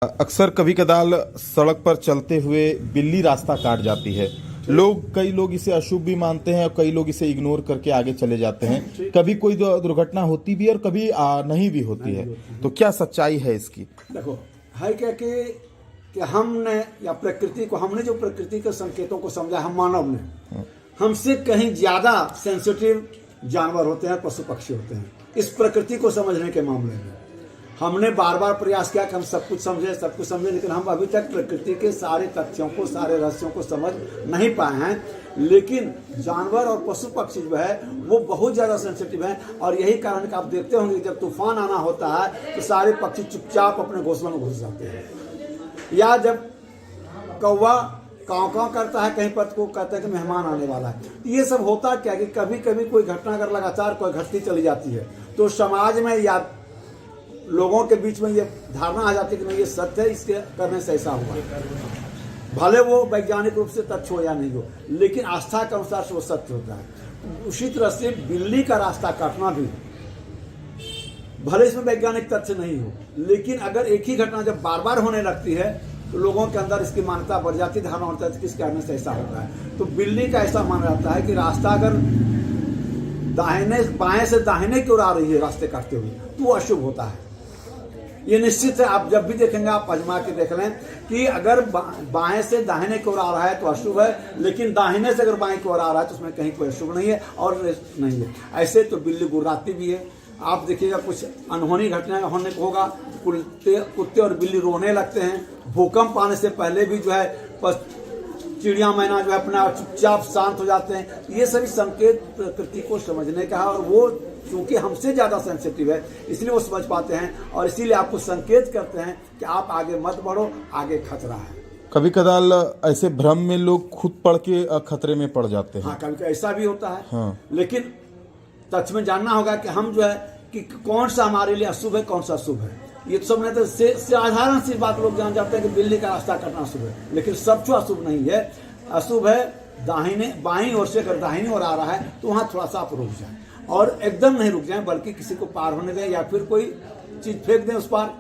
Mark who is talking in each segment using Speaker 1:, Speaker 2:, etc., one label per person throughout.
Speaker 1: अक्सर कभी कदाल सड़क पर चलते हुए बिल्ली रास्ता काट जाती है। कई लोग इसे अशुभ भी मानते हैं और कई लोग इसे इग्नोर करके आगे चले जाते हैं। कभी कोई दुर्घटना होती भी है और कभी नहीं भी होती है। तो क्या सच्चाई है इसकी?
Speaker 2: देखो, है क्या कि हमने या प्रकृति को, हमने जो प्रकृति के संकेतों को समझा, हम मानव ने, हमसे कहीं ज्यादा सेंसिटिव जानवर होते हैं, पशु पक्षी होते हैं इस प्रकृति को समझने के मामले में। हमने बार बार प्रयास किया कि हम सब कुछ समझे, लेकिन हम अभी तक प्रकृति के सारे तथ्यों को, सारे रहस्यों को समझ नहीं पाए हैं। लेकिन जानवर और पशु पक्षी जो है वो बहुत ज़्यादा सेंसिटिव हैं, और यही कारण कि आप देखते होंगे जब तूफान आना होता है तो सारे पक्षी चुपचाप अपने घोंसलों में घुस जाते हैं, या जब कौवा काँव काँव करता है कहीं पर को कहते हैं कि मेहमान आने वाला है। ये सब होता क्या कि कभी कभी कोई घटना अगर लगातार कोई घटती चली जाती है तो समाज में या लोगों के बीच में ये धारणा आ जाती है कि नहीं ये सत्य है, इसके करने से ऐसा हुआ। भले वो वैज्ञानिक रूप से तथ्य हो या नहीं हो, लेकिन आस्था के अनुसार से वो सत्य होता है। उसी तरह से बिल्ली का रास्ता काटना भी, भले इसमें वैज्ञानिक तथ्य नहीं हो, लेकिन अगर एक ही घटना जब बार बार होने लगती है तो लोगों के अंदर इसकी मान्यता बढ़ जाती है, धारणा होता है कि इसके करने से ऐसा होता है। तो बिल्ली का ऐसा माना जाता है कि रास्ता अगर दाहिने बाएं से दाहिने की ओर आ रही है रास्ते काटते हुए तो वो अशुभ होता है। ये निश्चित है, आप जब भी देखेंगे आप आजमा के देख लें कि अगर बाएं से दाहिने की ओर आ रहा है तो अशुभ है, लेकिन दाहिने से अगर बाएं की ओर आ रहा है तो उसमें कहीं कोई अशुभ नहीं है और नहीं है। ऐसे तो बिल्ली गुर्राती भी है। आप देखिएगा कुछ अनहोनी घटना होने को होगा, कुत्ते और बिल्ली रोने लगते हैं। भूकंप आने से पहले भी जो है चिड़िया मैना जो है अपना चुपचाप शांत हो जाते हैं। ये सभी संकेत प्रकृति को समझने का है, और वो क्योंकि हमसे ज्यादा सेंसिटिव है इसलिए वो समझ पाते हैं, और इसीलिए आपको संकेत करते हैं कि आप आगे मत बढ़ो, आगे खतरा है।
Speaker 1: कभी कदाल ऐसे भ्रम में लोग खुद पड़ के खतरे में पड़ जाते हैं।
Speaker 2: हाँ, कभी ऐसा भी होता है।
Speaker 1: हाँ।
Speaker 2: लेकिन तथ्य में जानना होगा कि हम जो है कि कौन सा हमारे लिए अशुभ है, कौन सा शुभ है। ये तो सब नहीं, तो साधारण सी बात लोग जान जाते हैं कि बिल्ली का रास्ता कटना अशुभ है, लेकिन सब जो अशुभ नहीं है। अशुभ है दाहिने बाईं ओर से अगर दाहिनी ओर आ रहा है तो वहां थोड़ा सा आप रुक जाए, और एकदम नहीं रुक जाए बल्कि किसी को पार होने दें या फिर कोई चीज फेंक दें उस पार,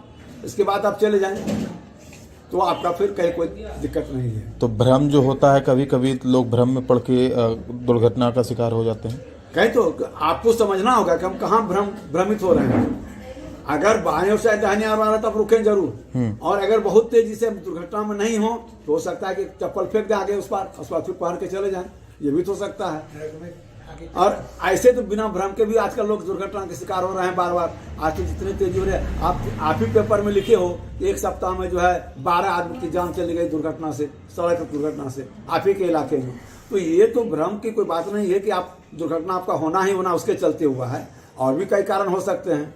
Speaker 2: इसके बाद आप चले जाएं तो आपका फिर कहीं कोई दिक्कत नहीं है।
Speaker 1: तो भ्रम जो होता है, कभी कभी लोग भ्रम में पड़ के दुर्घटना का शिकार हो जाते हैं।
Speaker 2: कहीं तो आपको समझना होगा कि हम कहाँ भ्रमित हो रहे हैं। अगर बाएं ओर से दाहिने आ रहा है तो आप रुकें जरूर, और अगर बहुत तेजी से दुर्घटना में नहीं हो तो हो सकता है कि चप्पल फेंक दे आगे उस पार फिर पहन के चले जाएं, ये भी तो हो सकता है। और ऐसे तो बिना भ्रम के भी आजकल लोग दुर्घटना के शिकार हो रहे हैं बार बार। आज तो जितनी तेजी हो रही है, आप ही पेपर में लिखे हो एक सप्ताह में जो है 12 आदमी की जान चली गई दुर्घटना से, सड़क दुर्घटना से, आप ही के इलाके में। तो ये तो भ्रम की कोई बात नहीं है कि आप दुर्घटना आपका होना ही होना उसके चलते हुआ है, और भी कई कारण हो सकते हैं।